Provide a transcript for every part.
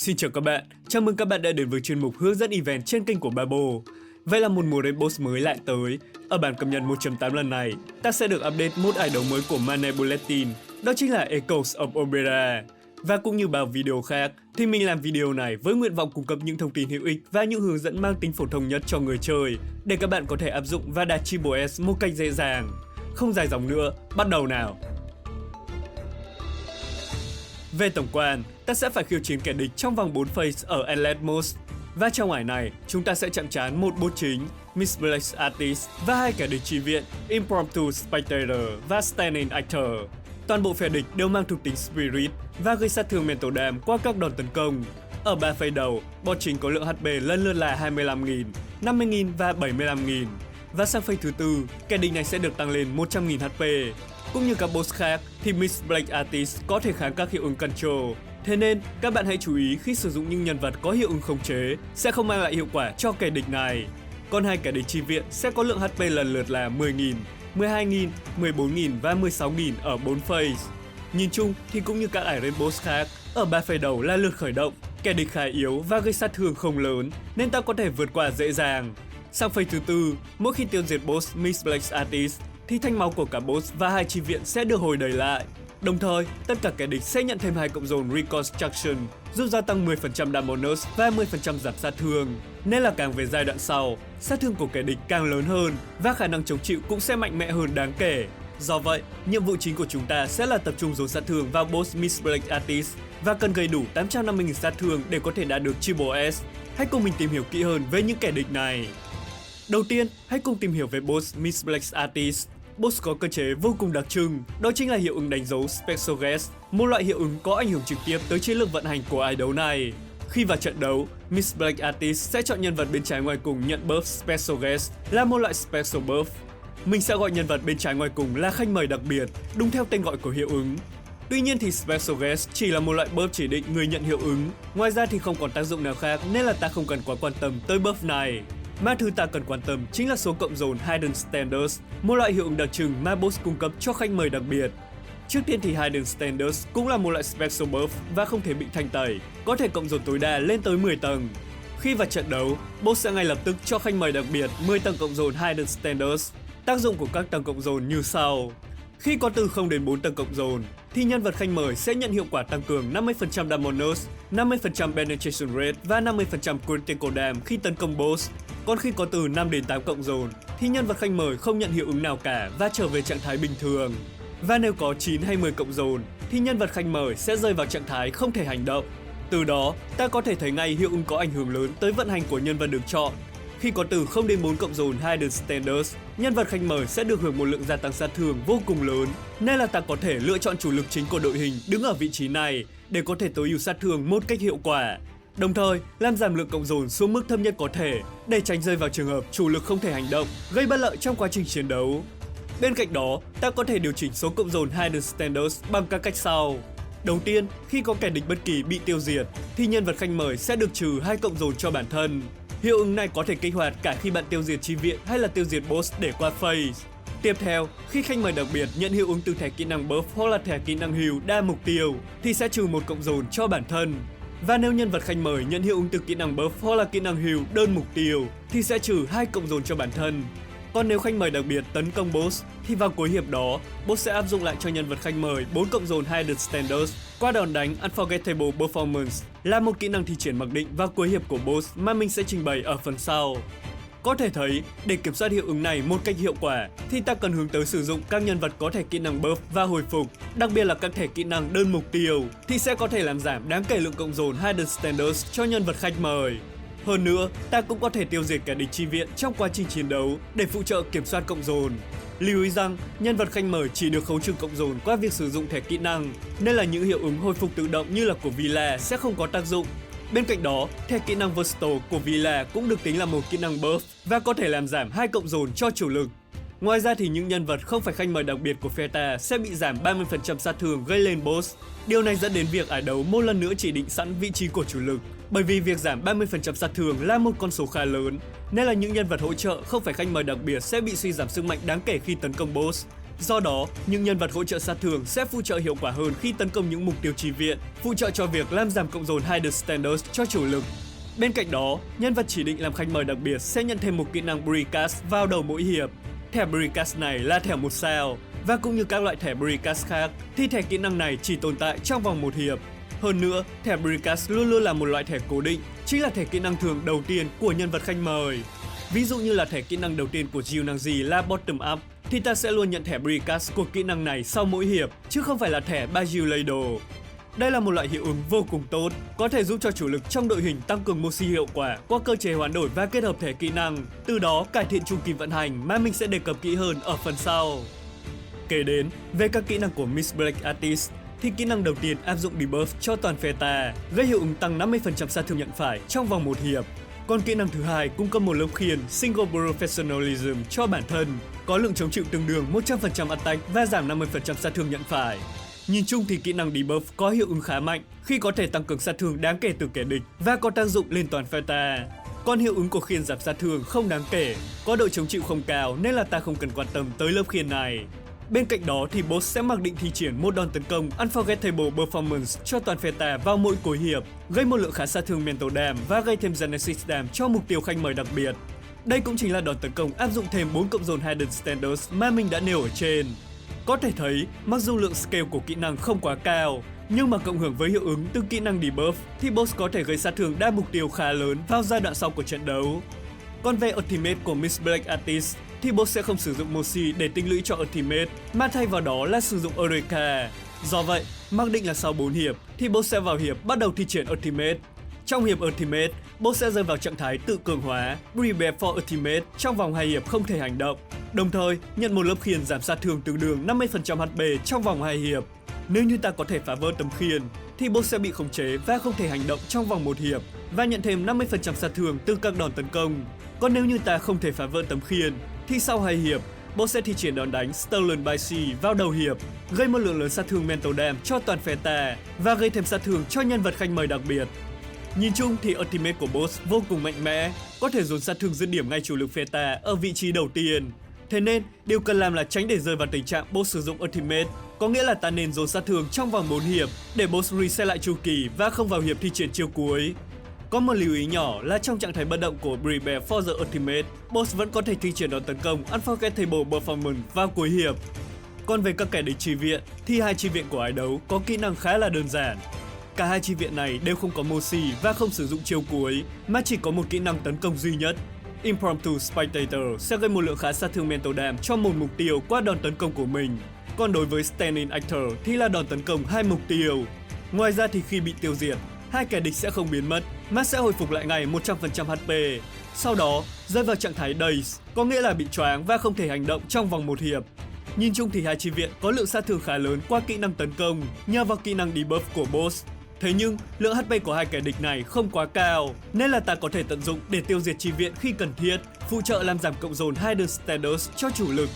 Xin chào các bạn, chào mừng các bạn đã đến với chuyên mục hướng dẫn event trên kênh của Babo. Vậy là một mùa raid boss mới lại tới. Ở bản cập nhật 1.8 lần này, ta sẽ được update một ải đấu mới của Mane Bulletin, đó chính là Echoes of Obera. Và cũng như bao video khác, thì mình làm video này với nguyện vọng cung cấp những thông tin hữu ích và những hướng dẫn mang tính phổ thông nhất cho người chơi, để các bạn có thể áp dụng và đạt Triple S một cách dễ dàng. Không dài dòng nữa, bắt đầu nào! Về tổng quan, ta sẽ phải khiêu chiến kẻ địch trong vòng 4 phase ở Endless Mode. Và trong ải này, chúng ta sẽ chạm trán một boss chính, Misplaced Artist, và hai kẻ địch chi viện, Impromptu Spectator và Standing Actor. Toàn bộ phe địch đều mang thuộc tính Spirit và gây sát thương mental damage qua các đòn tấn công. Ở 3 phase đầu, boss chính có lượng HP lần lượt là 25.000, 50.000 và 75.000. Và sang phase thứ tư, kẻ địch này sẽ được tăng lên 100.000 HP. Cũng như các boss khác thì Misplaced Artist có thể kháng các hiệu ứng control. Thế nên, các bạn hãy chú ý khi sử dụng những nhân vật có hiệu ứng khống chế sẽ không mang lại hiệu quả cho kẻ địch này. Còn hai kẻ địch chi viện sẽ có lượng HP lần lượt là 10.000, 12.000, 14.000 và 16.000 ở 4 phase. Nhìn chung thì cũng như các ải raid boss khác, ở 3 phase đầu là lượt khởi động, kẻ địch khá yếu và gây sát thương không lớn nên ta có thể vượt qua dễ dàng. Sang phase thứ tư, mỗi khi tiêu diệt boss Misplaced Artist thì thanh máu của cả boss và hai chi viện sẽ được hồi đầy lại. Đồng thời, tất cả kẻ địch sẽ nhận thêm 2 cộng dồn Reconstruction, giúp gia tăng 10% damage bonus và 10% giảm sát thương. Nên là càng về giai đoạn sau, sát thương của kẻ địch càng lớn hơn và khả năng chống chịu cũng sẽ mạnh mẽ hơn đáng kể. Do vậy, nhiệm vụ chính của chúng ta sẽ là tập trung dồn sát thương vào boss Misplaced Artist và cần gây đủ 850.000 sát thương để có thể đạt được Triple S. Hãy cùng mình tìm hiểu kỹ hơn về những kẻ địch này. Đầu tiên, hãy cùng tìm hiểu về boss Misplaced Artist. Boss có cơ chế vô cùng đặc trưng, đó chính là hiệu ứng đánh dấu Special Guest, một loại hiệu ứng có ảnh hưởng trực tiếp tới chiến lược vận hành của ải đấu này. Khi vào trận đấu, Misplaced Artist sẽ chọn nhân vật bên trái ngoài cùng nhận buff Special Guest là một loại Special Buff. Mình sẽ gọi nhân vật bên trái ngoài cùng là khách mời đặc biệt, đúng theo tên gọi của hiệu ứng. Tuy nhiên thì Special Guest chỉ là một loại buff chỉ định người nhận hiệu ứng, ngoài ra thì không còn tác dụng nào khác nên là ta không cần quá quan tâm tới buff này. Mà thứ ta cần quan tâm chính là số cộng dồn Hidden Standards, một loại hiệu ứng đặc trưng mà boss cung cấp cho khách mời đặc biệt. Trước tiên thì Hidden Standards cũng là một loại Special Buff và không thể bị thanh tẩy, có thể cộng dồn tối đa lên tới 10 tầng. Khi vào trận đấu, boss sẽ ngay lập tức cho khách mời đặc biệt 10 tầng cộng dồn Hidden Standards. Tác dụng của các tầng cộng dồn như sau. Khi có từ 0 đến 4 tầng cộng dồn, thì nhân vật khách mời sẽ nhận hiệu quả tăng cường 50% damage bonus, 50% penetration rate và 50% critical damage khi tấn công boss. Còn khi có từ 5 đến 8 cộng dồn, thì nhân vật khách mời không nhận hiệu ứng nào cả và trở về trạng thái bình thường. Và nếu có 9 hay 10 cộng dồn, thì nhân vật khách mời sẽ rơi vào trạng thái không thể hành động. Từ đó, ta có thể thấy ngay hiệu ứng có ảnh hưởng lớn tới vận hành của nhân vật được chọn. Khi có từ 0 đến 4 cộng dồn Hidden Standards, nhân vật khách mời sẽ được hưởng một lượng gia tăng sát thương vô cùng lớn, nên là ta có thể lựa chọn chủ lực chính của đội hình đứng ở vị trí này để có thể tối ưu sát thương một cách hiệu quả. Đồng thời, làm giảm lượng cộng dồn xuống mức thấp nhất có thể để tránh rơi vào trường hợp chủ lực không thể hành động, gây bất lợi trong quá trình chiến đấu. Bên cạnh đó, ta có thể điều chỉnh số cộng dồn Hidden Standards bằng các cách sau. Đầu tiên, khi có kẻ địch bất kỳ bị tiêu diệt, thì nhân vật khách mời sẽ được trừ 2 cộng dồn cho bản thân. Hiệu ứng này có thể kích hoạt cả khi bạn tiêu diệt chi viện hay là tiêu diệt boss để qua phase. Tiếp theo, khi khách mời đặc biệt nhận hiệu ứng từ thẻ kỹ năng buff hoặc là thẻ kỹ năng heal đa mục tiêu thì sẽ trừ 1 cộng dồn cho bản thân. Và nếu nhân vật khách mời nhận hiệu ứng từ kỹ năng buff hoặc là kỹ năng heal đơn mục tiêu thì sẽ trừ 2 cộng dồn cho bản thân. Còn nếu khách mời đặc biệt tấn công boss thì vào cuối hiệp đó, boss sẽ áp dụng lại cho nhân vật khách mời 4 cộng dồn Hidden Standards qua đòn đánh Unforgettable Performance, là một kỹ năng thi triển mặc định vào cuối hiệp của boss mà mình sẽ trình bày ở phần sau. Có thể thấy, để kiểm soát hiệu ứng này một cách hiệu quả thì ta cần hướng tới sử dụng các nhân vật có thẻ kỹ năng buff và hồi phục, đặc biệt là các thẻ kỹ năng đơn mục tiêu thì sẽ có thể làm giảm đáng kể lượng cộng dồn Hidden Standards cho nhân vật khách mời. Hơn nữa, ta cũng có thể tiêu diệt kẻ địch chi viện trong quá trình chiến đấu để phụ trợ kiểm soát cộng dồn. Lưu ý rằng, nhân vật khách mời chỉ được khấu trừ cộng dồn qua việc sử dụng thẻ kỹ năng, nên là những hiệu ứng hồi phục tự động như là của Villa sẽ không có tác dụng. Bên cạnh đó, thẻ kỹ năng Versatile của Villa cũng được tính là một kỹ năng buff và có thể làm giảm 2 cộng dồn cho chủ lực. Ngoài ra thì những nhân vật không phải khách mời đặc biệt của phe ta sẽ bị giảm 30% sát thương gây lên boss. Điều này dẫn đến việc ải đấu một lần nữa chỉ định sẵn vị trí của chủ lực. Bởi vì việc giảm 30% sát thương là một con số khá lớn, nên là những nhân vật hỗ trợ không phải khách mời đặc biệt sẽ bị suy giảm sức mạnh đáng kể khi tấn công boss. Do đó, những nhân vật hỗ trợ sát thương sẽ phụ trợ hiệu quả hơn khi tấn công những mục tiêu chi viện, phụ trợ cho việc làm giảm cộng dồn Hidden Standards cho chủ lực. Bên cạnh đó, nhân vật chỉ định làm khách mời đặc biệt sẽ nhận thêm một kỹ năng Precast vào đầu mỗi hiệp. Thẻ Precast này là thẻ 1 sao, và cũng như các loại thẻ Precast khác, thì thẻ kỹ năng này chỉ tồn tại trong vòng một hiệp. Hơn nữa, thẻ Precast luôn luôn là một loại thẻ cố định, chính là thẻ kỹ năng thường đầu tiên của nhân vật khách mời. Ví dụ như là thẻ kỹ năng đầu tiên của Jill Nangji là Bottom Up, thì ta sẽ luôn nhận thẻ Precast của kỹ năng này sau mỗi hiệp, chứ không phải là thẻ Bajil Ladle. Đây là một loại hiệu ứng vô cùng tốt, có thể giúp cho chủ lực trong đội hình tăng cường Moxie hiệu quả qua cơ chế hoán đổi và kết hợp thẻ kỹ năng, từ đó cải thiện chu kỳ vận hành mà mình sẽ đề cập kỹ hơn ở phần sau. Kể đến về các kỹ năng của Miss Black Artist, thì kỹ năng đầu tiên áp dụng debuff cho toàn phe ta, gây hiệu ứng tăng 50% sát thương nhận phải trong vòng một hiệp. Còn kỹ năng thứ hai cung cấp một lớp khiên Single Professionalism cho bản thân, có lượng chống chịu tương đương 100% attack và giảm 50% sát thương nhận phải. Nhìn chung thì kỹ năng debuff có hiệu ứng khá mạnh khi có thể tăng cường sát thương đáng kể từ kẻ địch và có tác dụng lên toàn phe ta. Còn hiệu ứng của khiên giảm sát thương không đáng kể, có độ chống chịu không cao nên là ta không cần quan tâm tới lớp khiên này. Bên cạnh đó thì boss sẽ mặc định thi triển một đòn tấn công Unforgettable Performance cho toàn phe ta vào mỗi cuối hiệp, gây một lượng khá sát thương Mental Dam và gây thêm Genesis Dam cho mục tiêu khách mời đặc biệt. Đây cũng chính là đòn tấn công áp dụng thêm 4 cộng dồn Hidden Standards mà mình đã nêu ở trên. Có thể thấy, mặc dù lượng scale của kỹ năng không quá cao, nhưng mà cộng hưởng với hiệu ứng từ kỹ năng debuff thì boss có thể gây sát thương đa mục tiêu khá lớn vào giai đoạn sau của trận đấu. Còn về Ultimate của Miss Black Artist thì boss sẽ không sử dụng Moxie để tích lũy cho Ultimate, mà thay vào đó là sử dụng Eureka. Do vậy, mặc định là sau 4 hiệp thì boss sẽ vào hiệp bắt đầu thi triển Ultimate. Trong hiệp Ultimate, boss sẽ rơi vào trạng thái tự cường hóa, Prepare for Ultimate trong vòng 2 hiệp không thể hành động. Đồng thời, nhận một lớp khiên giảm sát thương tương đương 50% HP trong vòng 2 hiệp. Nếu như ta có thể phá vỡ tấm khiên, thì boss sẽ bị khống chế và không thể hành động trong vòng 1 hiệp và nhận thêm 50% sát thương từ các đòn tấn công. Còn nếu như ta không thể phá vỡ tấm khiên, thì sau 2 hiệp, boss sẽ thi triển đòn đánh Stolen by Sea vào đầu hiệp, gây một lượng lớn sát thương Mental Dam cho toàn phe ta và gây thêm sát thương cho nhân vật khách mời đặc biệt. Nhìn chung thì Ultimate của boss vô cùng mạnh mẽ, có thể dồn sát thương dứt điểm ngay chủ lực phe ta ở vị trí đầu tiên. Thế nên, điều cần làm là tránh để rơi vào tình trạng boss sử dụng Ultimate, có nghĩa là ta nên dồn sát thương trong vòng 4 hiệp để boss reset lại chu kỳ và không vào hiệp thi triển chiêu cuối. Có một lưu ý nhỏ là trong trạng thái bất động của Prepare for the Ultimate, boss vẫn có thể thi triển đòn tấn công Unforgettable Performance vào cuối hiệp. Còn về các kẻ địch chi viện, thì hai chi viện của ái đấu có kỹ năng khá là đơn giản. Cả hai chi viện này đều không có Moxie và không sử dụng chiêu cuối, mà chỉ có một kỹ năng tấn công duy nhất. Impromptu Spectator sẽ gây một lượng khá sát thương Mental Dam cho một mục tiêu qua đòn tấn công của mình. Còn đối với Stand-in Actor thì là đòn tấn công 2 mục tiêu. Ngoài ra thì khi bị tiêu diệt, hai kẻ địch sẽ không biến mất, mà sẽ hồi phục lại ngay 100% HP. Sau đó, rơi vào trạng thái Daze, có nghĩa là bị choáng và không thể hành động trong vòng 1 hiệp. Nhìn chung thì hai chi viện có lượng sát thương khá lớn qua kỹ năng tấn công nhờ vào kỹ năng debuff của boss. Thế nhưng, lượng HP của hai kẻ địch này không quá cao, nên là ta có thể tận dụng để tiêu diệt chi viện khi cần thiết, phụ trợ làm giảm cộng dồn Hidden Standards cho chủ lực.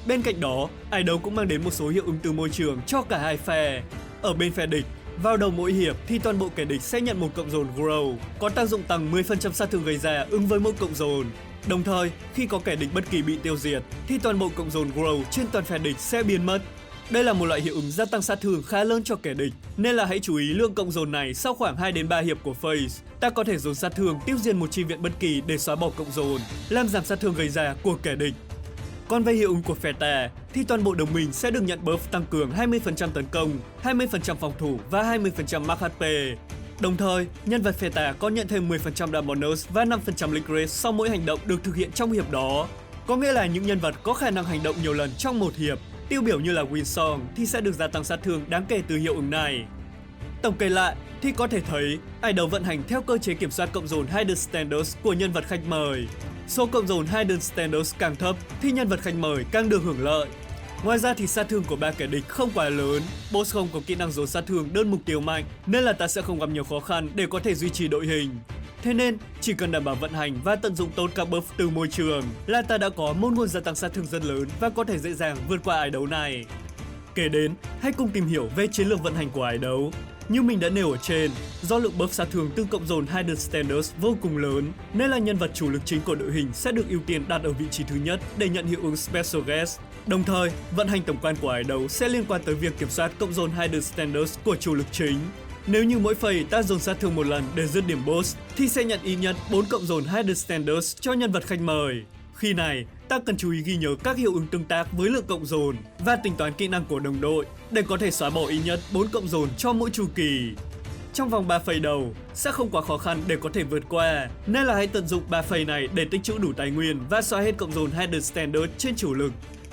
Bên cạnh đó, ái đấu cũng mang đến một số hiệu ứng từ môi trường cho cả hai phe. Ở bên phe địch, vào đầu mỗi hiệp thì toàn bộ kẻ địch sẽ nhận một cộng dồn Grow, có tác dụng tăng 10% sát thương gây ra ứng với mỗi cộng dồn. Đồng thời, khi có kẻ địch bất kỳ bị tiêu diệt, thì toàn bộ cộng dồn Grow trên toàn phe địch sẽ biến mất. Đây là một loại hiệu ứng gia tăng sát thương khá lớn cho kẻ địch, nên là hãy chú ý lượng cộng dồn này sau khoảng 2 đến 3 hiệp của phase. Ta có thể dồn sát thương tiêu diệt một chi viện bất kỳ để xóa bỏ cộng dồn, làm giảm sát thương gây ra của kẻ địch. Còn về hiệu ứng của phe ta, thì toàn bộ đồng minh sẽ được nhận buff tăng cường 20% tấn công, 20% phòng thủ và 20% max HP. Đồng thời, nhân vật phe ta có nhận thêm 10% đam bonus và 5% link rate sau mỗi hành động được thực hiện trong hiệp đó. Có nghĩa là những nhân vật có khả năng hành động nhiều lần trong một hiệp, tiêu biểu như là Winsong thì sẽ được gia tăng sát thương đáng kể từ hiệu ứng này. Tổng kết lại thì có thể thấy ái đấu vận hành theo cơ chế kiểm soát cộng dồn Hidden Standards của nhân vật khách mời. Số cộng dồn Hidden Standards càng thấp thì nhân vật khách mời càng được hưởng lợi. Ngoài ra thì sát thương của ba kẻ địch không quá lớn, boss không có kỹ năng dồn sát thương đơn mục tiêu mạnh nên là ta sẽ không gặp nhiều khó khăn để có thể duy trì đội hình. Thế nên, chỉ cần đảm bảo vận hành và tận dụng tốt các buff từ môi trường là ta đã có một nguồn gia tăng sát thương rất lớn và có thể dễ dàng vượt qua ái đấu này. Kể đến, hãy cùng tìm hiểu về chiến lược vận hành của ái đấu. Như mình đã nêu ở trên, do lượng buff sát thương từ cộng dồn Hidden Standards vô cùng lớn, nên là nhân vật chủ lực chính của đội hình sẽ được ưu tiên đặt ở vị trí thứ nhất để nhận hiệu ứng Special Guest. Đồng thời, vận hành tổng quan của ải đấu sẽ liên quan tới việc kiểm soát cộng dồn Hidden Standards của chủ lực chính. Nếu như mỗi phase ta dồn sát thương một lần để dứt điểm boss, thì sẽ nhận ít nhất 4 cộng dồn Hidden Standards cho nhân vật khách mời. Khi này, ta cần chú ý ghi nhớ các hiệu ứng tương tác với lượng cộng dồn và tính toán kỹ năng của đồng đội để có thể xóa bỏ ít nhất 4 cộng dồn cho mỗi chu kỳ. Trong vòng 3 phase đầu sẽ không quá khó khăn để có thể vượt qua, nên là hãy tận dụng 3 phase này để tích trữ đủ tài nguyên và xóa hết cộng dồn Hidden Standard trên chủ lực.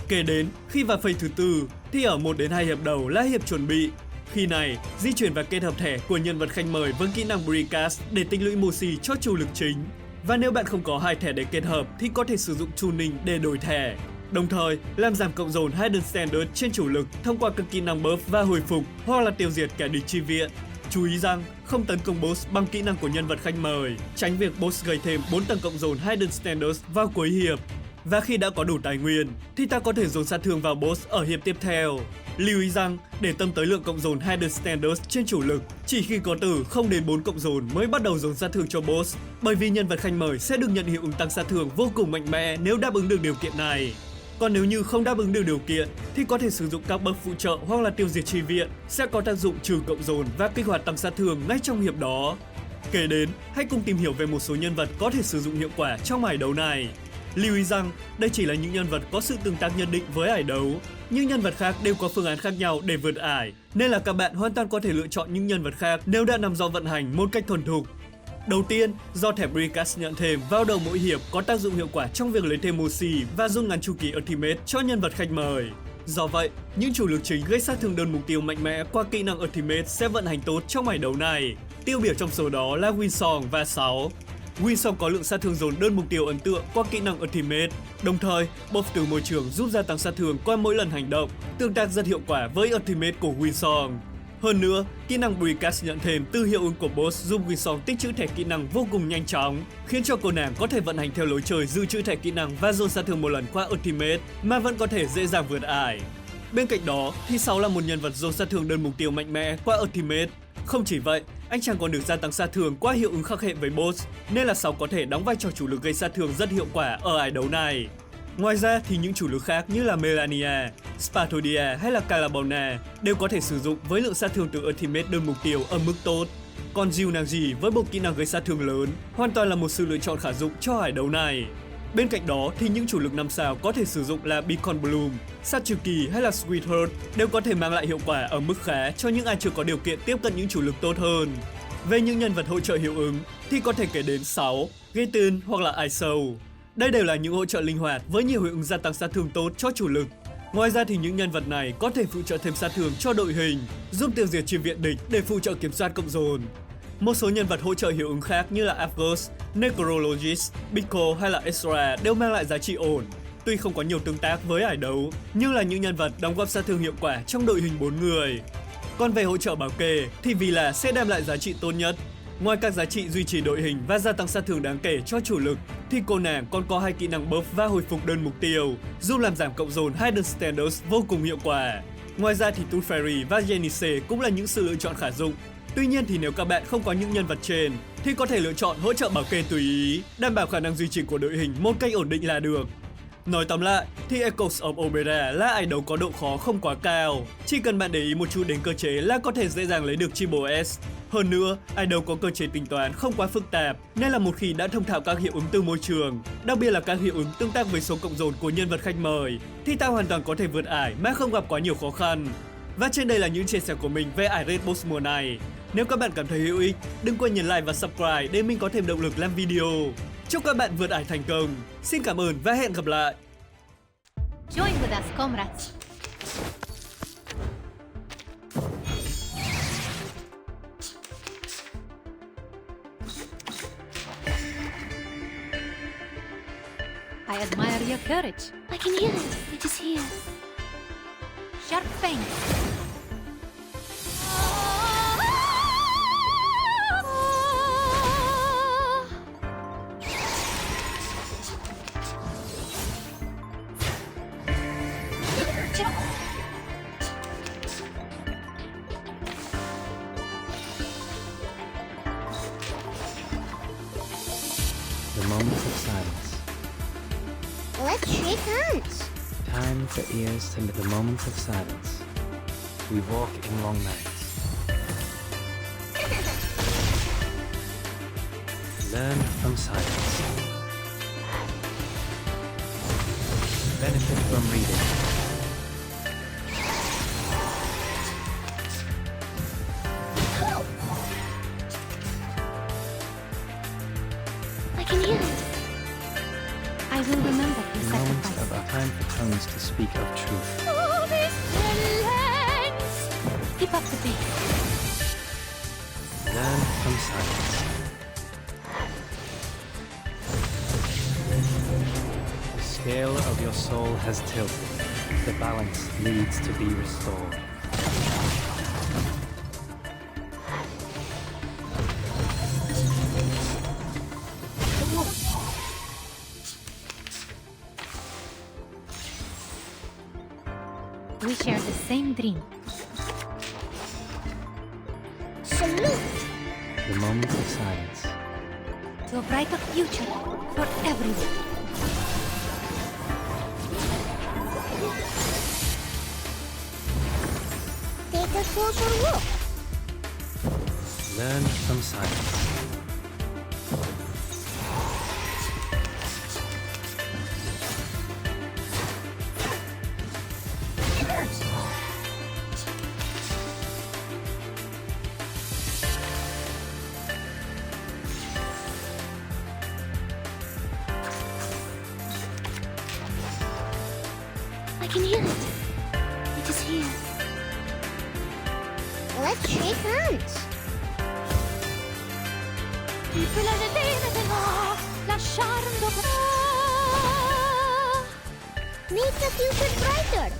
Kế đến, khi vào phase thứ tư thì ở 1 đến 2 hiệp đầu là hiệp chuẩn bị. Khi này, di chuyển và kết hợp thẻ của nhân vật khách mời với kỹ năng Precast để tích lũy Moxie cho chủ lực chính. Và nếu bạn không có hai thẻ để kết hợp thì có thể sử dụng tuning để đổi thẻ. Đồng thời, làm giảm cộng dồn Hidden Standard trên chủ lực thông qua các kỹ năng buff và hồi phục hoặc là tiêu diệt kẻ địch chi viện. Chú ý rằng không tấn công boss bằng kỹ năng của nhân vật khách mời, tránh việc boss gây thêm 4 tầng cộng dồn Hidden Standards vào cuối hiệp. Và khi đã có đủ tài nguyên thì ta có thể dồn sát thương vào boss ở hiệp tiếp theo. Lưu ý rằng để tâm tới lượng cộng dồn Hidden Standards trên chủ lực, chỉ khi có từ 0 đến 4 cộng dồn mới bắt đầu dồn sát thương cho boss, bởi vì nhân vật khách mời sẽ được nhận hiệu ứng tăng sát thương vô cùng mạnh mẽ nếu đáp ứng được điều kiện này. Còn nếu như không đáp ứng được điều kiện thì có thể sử dụng các buff phụ trợ hoặc là tiêu diệt chi viện sẽ có tác dụng trừ cộng dồn và kích hoạt tăng sát thương ngay trong hiệp đó. Kế đến, hãy cùng tìm hiểu về một số nhân vật có thể sử dụng hiệu quả trong ải đấu này. Lưu ý rằng đây chỉ là những nhân vật có sự tương tác nhất định với ải đấu. Những nhân vật khác đều có phương án khác nhau để vượt ải, nên là các bạn hoàn toàn có thể lựa chọn những nhân vật khác nếu đã nắm rõ vận hành một cách thuần thục. Đầu tiên, do thẻ Precast nhận thêm vào đầu mỗi hiệp có tác dụng hiệu quả trong việc lấy thêm Moxie và rút ngắn chu kỳ Ultimate cho nhân vật khách mời. Do vậy, những chủ lực chính gây sát thương đơn mục tiêu mạnh mẽ qua kỹ năng Ultimate sẽ vận hành tốt trong ải đấu này. Tiêu biểu trong số đó là Winsong và 6. Winsong có lượng sát thương dồn đơn mục tiêu ấn tượng qua kỹ năng Ultimate. Đồng thời, buff từ môi trường giúp gia tăng sát thương qua mỗi lần hành động, tương tác rất hiệu quả với Ultimate của Winsong. Hơn nữa, kỹ năng Precast nhận thêm từ hiệu ứng của boss giúp Winsong tích trữ thẻ kỹ năng vô cùng nhanh chóng, khiến cho cô nàng có thể vận hành theo lối chơi dự trữ thẻ kỹ năng và dồn sát thương một lần qua Ultimate mà vẫn có thể dễ dàng vượt ải. Bên cạnh đó, thì 6 là một nhân vật dồn sát thương đơn mục tiêu mạnh mẽ qua Ultimate. Không chỉ vậy, anh chàng còn được gia tăng sát thương qua hiệu ứng khắc hệ với boss, nên là 6 có thể đóng vai trò chủ lực gây sát thương rất hiệu quả ở ải đấu này. Ngoài ra thì những chủ lực khác như là Melania, Spathodia hay là Calabona đều có thể sử dụng với lượng sát thương từ Ultimate đơn mục tiêu ở mức tốt. Còn Jiu Nangji với bộ kỹ năng gây sát thương lớn hoàn toàn là một sự lựa chọn khả dụng cho ải đấu này. Bên cạnh đó thì những chủ lực 5 sao có thể sử dụng là Beacon Bloom, Satsuki hay là Sweetheart đều có thể mang lại hiệu quả ở mức khá cho những ai chưa có điều kiện tiếp cận những chủ lực tốt hơn. Về những nhân vật hỗ trợ hiệu ứng thì có thể kể đến 6, Gaten hoặc là Iso. Đây đều là những hỗ trợ linh hoạt với nhiều hiệu ứng gia tăng sát thương tốt cho chủ lực. Ngoài ra thì những nhân vật này có thể phụ trợ thêm sát thương cho đội hình, giúp tiêu diệt chi viện địch để phụ trợ kiểm soát cộng dồn. Một số nhân vật hỗ trợ hiệu ứng khác như là Avgos, Necrologist, Biko hay là Ezra đều mang lại giá trị ổn. Tuy không có nhiều tương tác với ải đấu, nhưng là những nhân vật đóng góp sát thương hiệu quả trong đội hình 4 người. Còn về hỗ trợ bảo kê thì Villa sẽ đem lại giá trị tốt nhất. Ngoài các giá trị duy trì đội hình và gia tăng sát thương đáng kể cho chủ lực, thì cô nàng còn có hai kỹ năng buff và hồi phục đơn mục tiêu, giúp làm giảm cộng dồn Hidden Standards vô cùng hiệu quả. Ngoài ra thì Tooth Fairy và Jennice cũng là những sự lựa chọn khả dụng. Tuy nhiên thì nếu các bạn không có những nhân vật trên, thì có thể lựa chọn hỗ trợ bảo kê tùy ý, đảm bảo khả năng duy trì của đội hình một cách ổn định là được. Nói tóm lại, thì Echoes of Obera là ải đấu có độ khó không quá cao. Chỉ cần bạn để ý một chút đến cơ chế là có thể dễ dàng lấy được Triple S. Hơn nữa, ải đấu có cơ chế tính toán không quá phức tạp, nên là một khi đã thông thạo các hiệu ứng từ môi trường, đặc biệt là các hiệu ứng tương tác với số cộng dồn của nhân vật khách mời, thì ta hoàn toàn có thể vượt ải mà không gặp quá nhiều khó khăn. Và trên đây là những chia sẻ của mình về ải Red Boss mùa này. Nếu các bạn cảm thấy hữu ích, đừng quên nhấn like và subscribe để mình có thêm động lực làm video. Chúc các bạn vượt ải thành công. Xin cảm ơn và hẹn gặp lại. Join with us, comrades. I admire your courage. I can hear it. It is here. Sharp Fang. The moment of silence. Let's shake hands. Time for ears to the moment of silence. We walk in long nights. Learn from silence. Benefit from reading. I can hear it. I will remember your The moment sacrifice. of our time for tongues to speak of truth. Oh, this silence! Keep up the pace. Learn from silence. The scale of your soul has tilted. The balance needs to be restored. We share the same dream. Salute. The moment of silence. To a brighter future for everyone. Take a closer look. Learn from silence. I can hear it. It is here. Let's shake hands. Make the future brighter.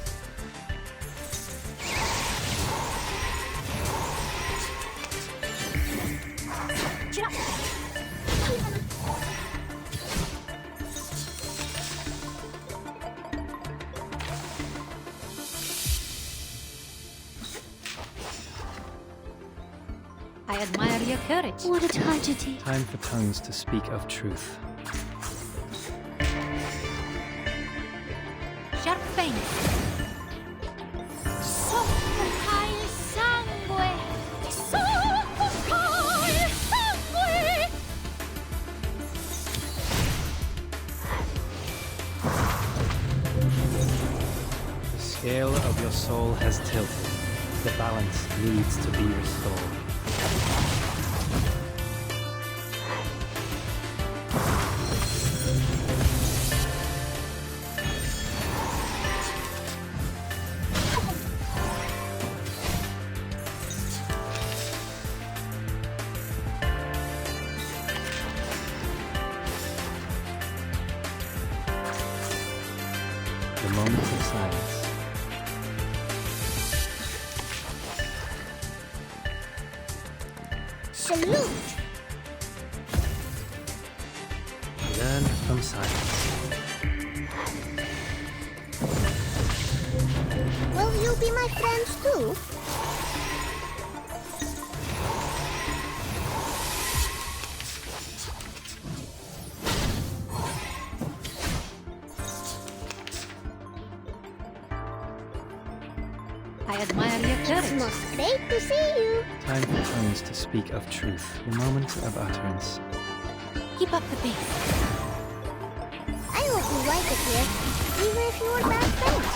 I admire your courage. What a tragedy. Time for tongues to speak of truth. Sharp fangs. Soffoca il sangue! Soffoca il sangue! The scale of your soul has tilted. The balance needs to be restored. The moment of silence. Salute. Learn from silence. Will you be my friends too? I admire your It's courage. most great to see you. Time for tongues to speak of truth. The moment of utterance. Keep up the pace. I hope you like it here, even if you were bad friends.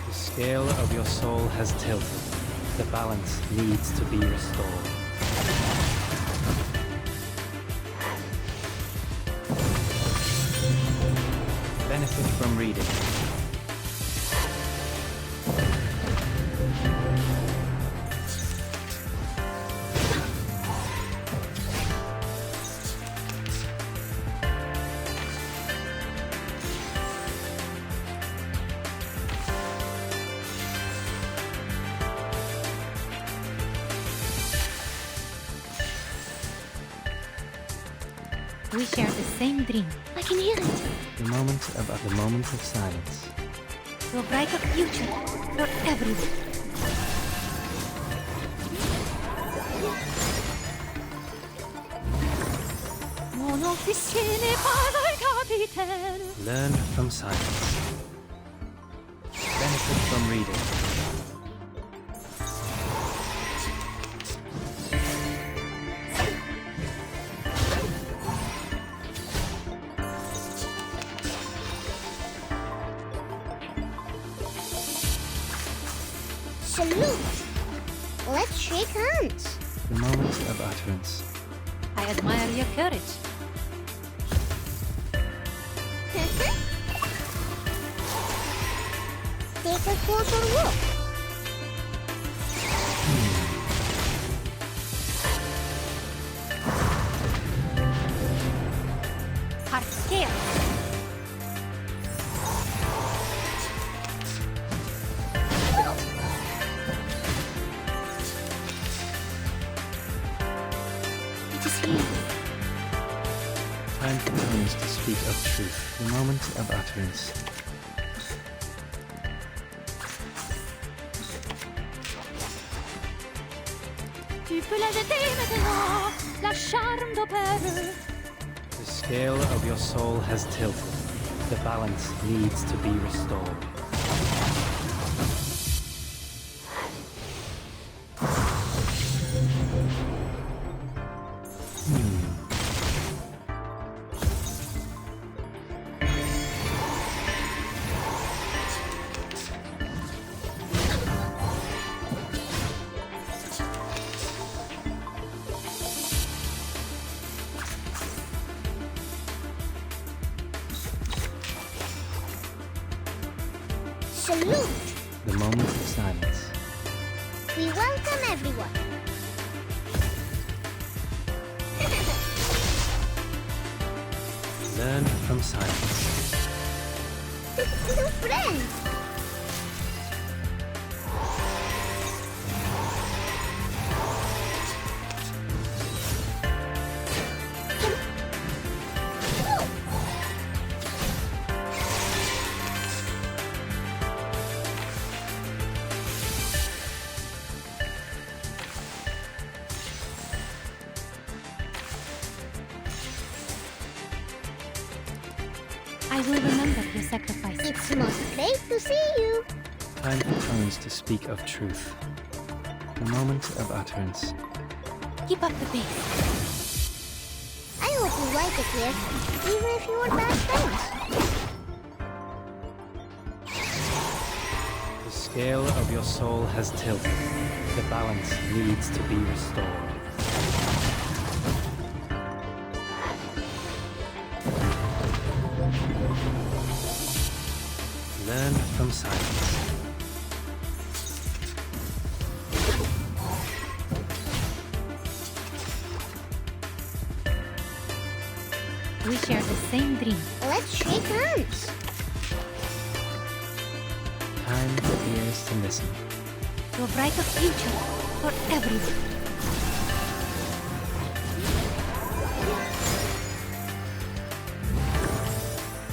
The scale of your soul has tilted. The balance needs to be restored. Benefit from reading. We share the same dream. I can hear it. The moment of silence. To a brighter future for everyone. officine parla il capitano. Learn from silence. Benefit from reading. Salute! Let's shake hands. The moment of utterance. I admire your courage. Take a closer look. Heart scale. It is here. Time for tongues to speak of truth. The moment of utterance. Tu peux la jeter maintenant, la charme d'opéra. The scale of your soul has tilted. The balance needs to be restored. Salute! The moment of silence. We welcome everyone. Learn from silence. New friends. I will remember your sacrifice. It's most great to see you. Time for tongues to speak of truth. The moment of utterance. Keep up the pace. I hope you like it here, even if you were bad friends. The scale of your soul has tilted. The balance needs to be restored. Learn from silence. We share the same dream. Let's shake hands. Time for ears to listen. To a brighter future for everyone.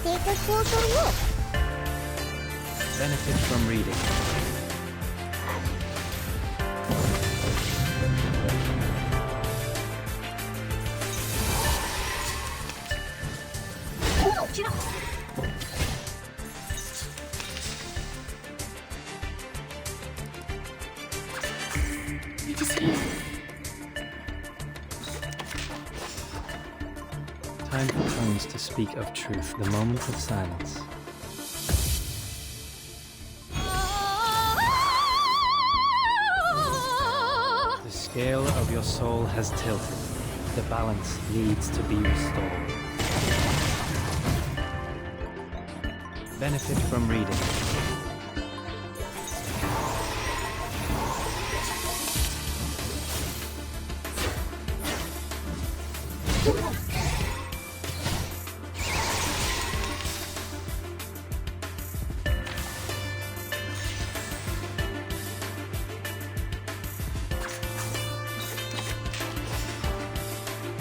Take a closer look. Benefit from reading. It is here. Time for tongues to speak of truth. The moment of silence. The scale of your soul has tilted. The balance needs to be restored. Benefit from reading.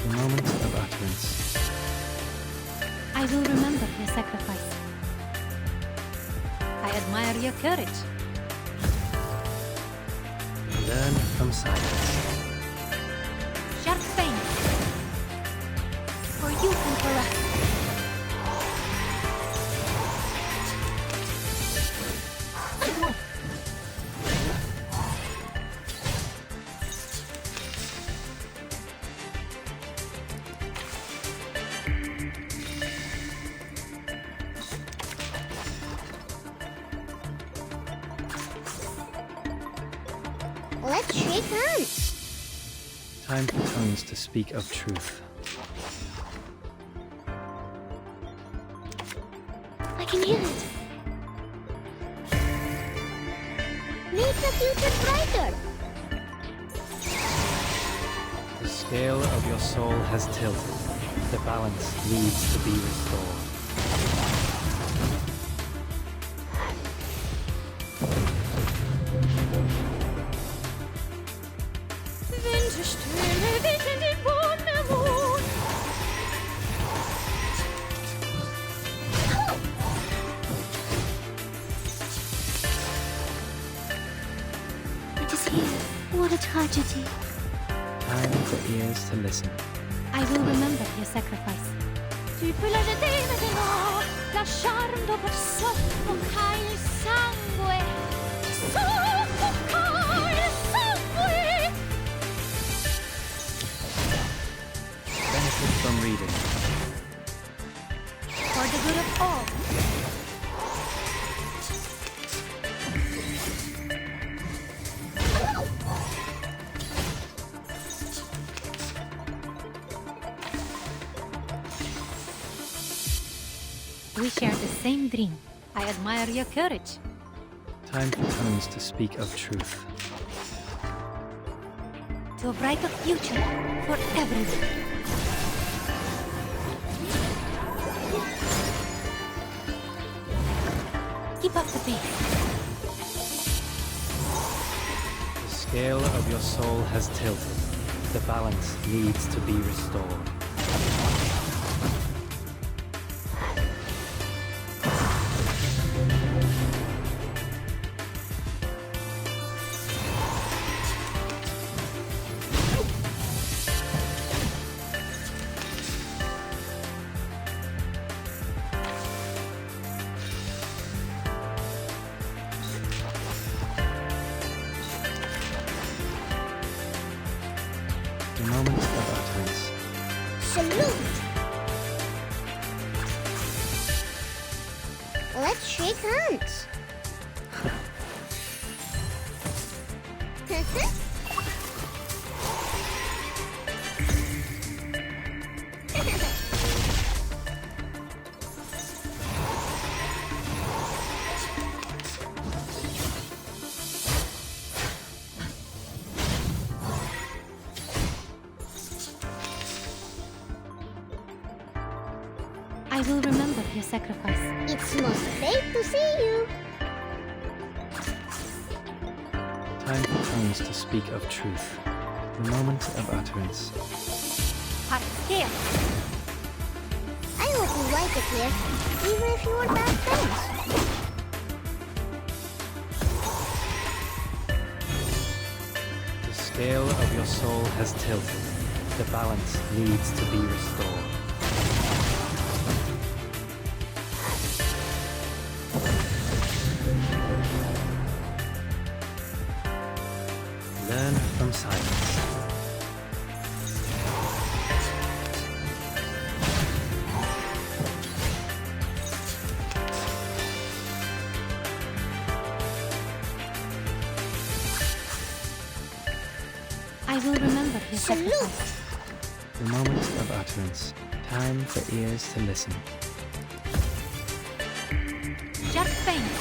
The moment of utterance. I will remember your sacrifice. I admire your courage. Learn from silence. Sharp pain. For you Let's shake hands. Time for tongues to speak of truth. I can hear it. Make the future brighter. The scale of your soul has tilted. The balance needs to be restored. Winterstürme wickeln den Wundermond. It is here. What a tragedy. Time for ears to listen. I will remember your sacrifice. Tu peux la jeter maintenant, lasciando soffocar il sangue. Soffocar il sangue. Benefit from reading. For the good of all. We share the same dream. I admire your courage. Time for tongues to speak of truth. To a brighter future for everyone. Keep up the pace. The scale of your soul has tilted. The balance needs to be restored. The moment of utterance. Salute. Let's shake hands. I will remember your sacrifice. It's most great to see you. Time for tongues to speak of truth. The moment of utterance. Heart scale. I hope you like it here, even if you were bad friends. The scale of your soul has tilted. The balance needs to be restored. Learn from silence. I will remember your Salute. sacrifice. The moment of utterance. Time for ears to listen. Just faint.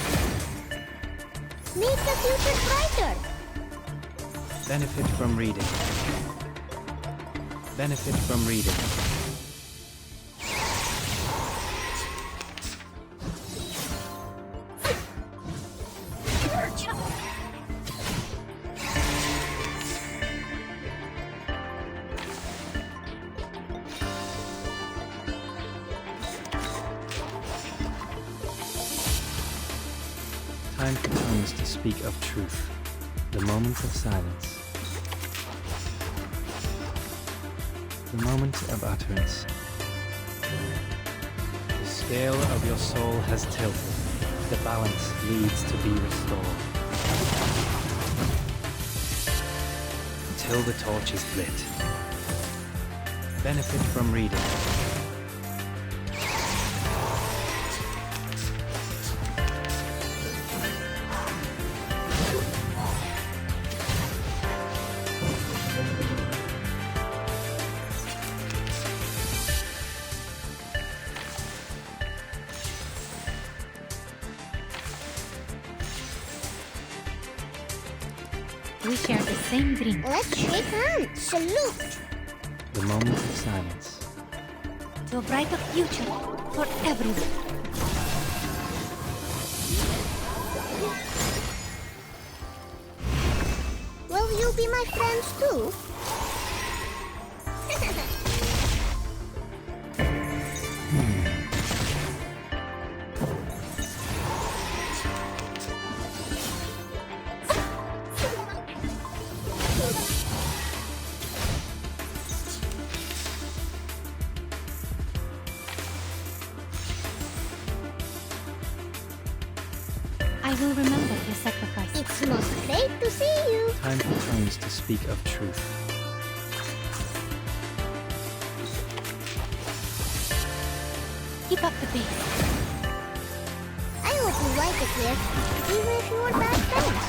Make the future brighter. Benefit from reading. Benefit from reading. Time for tongues to speak of truth. The moment of silence. The moment of utterance. The scale of your soul has tilted. The balance needs to be restored. Till the torch is lit. Benefit from reading. We share the same dream. Let's shake hands. Salute. The moment of silence. To a brighter future for everyone. Will you be my friends too? I will remember your sacrifice. It's most great to see you. Time for tones to speak of truth. Keep up the pace. I hope you like it here, even if you were bad friends.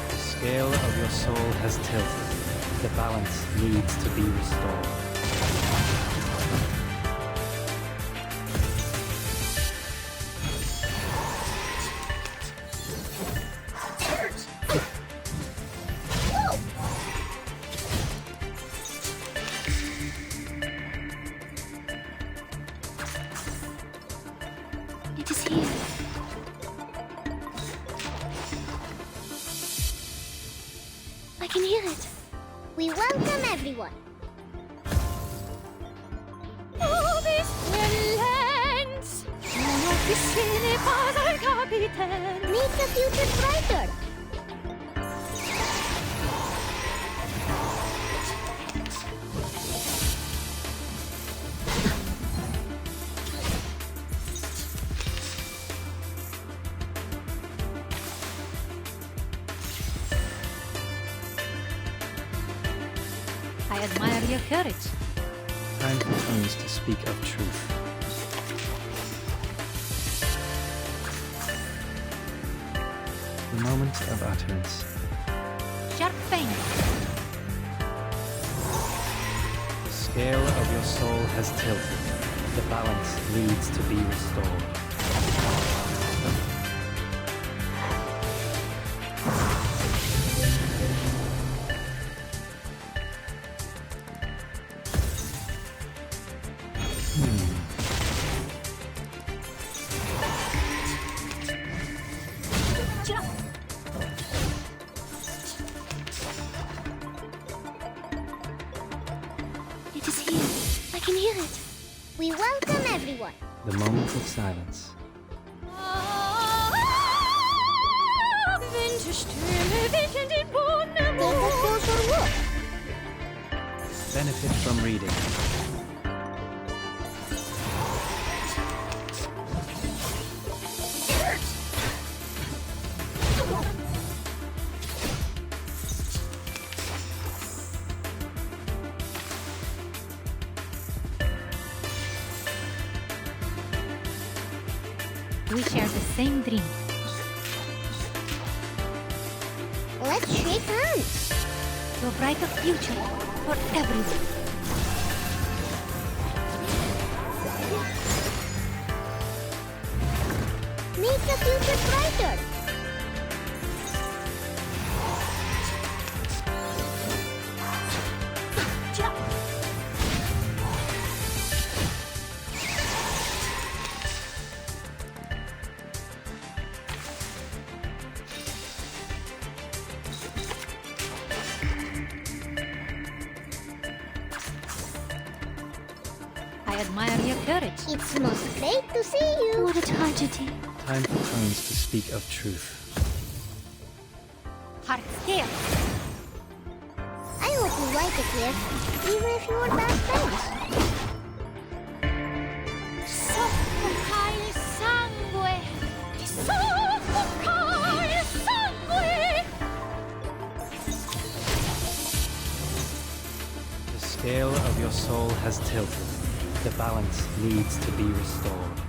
The scale of your soul has tilted. The balance needs to be restored. It is here. I can hear it. We welcome everyone. Nobis talents. Non officine pas al capitaine. Make the future brighter. I admire your courage. Time for tones to speak of truth. The moment of utterance. Sharp pain. The scale of your soul has tilted. The balance needs to be restored. It is here. I can hear it. We welcome everyone. The moment of silence. Take a closer look. Benefit from reading. We share the same dream. Let's shake hands. To a brighter future for everyone. Make the future brighter. I admire your courage. It's most great to see you. What a tragedy. Time for tones to speak of truth. Heart scale. I hope you like it here, even if you were bad friends. Soffoca il sangue. Soffoca il sangue. The scale of your soul has tilted. The balance needs to be restored.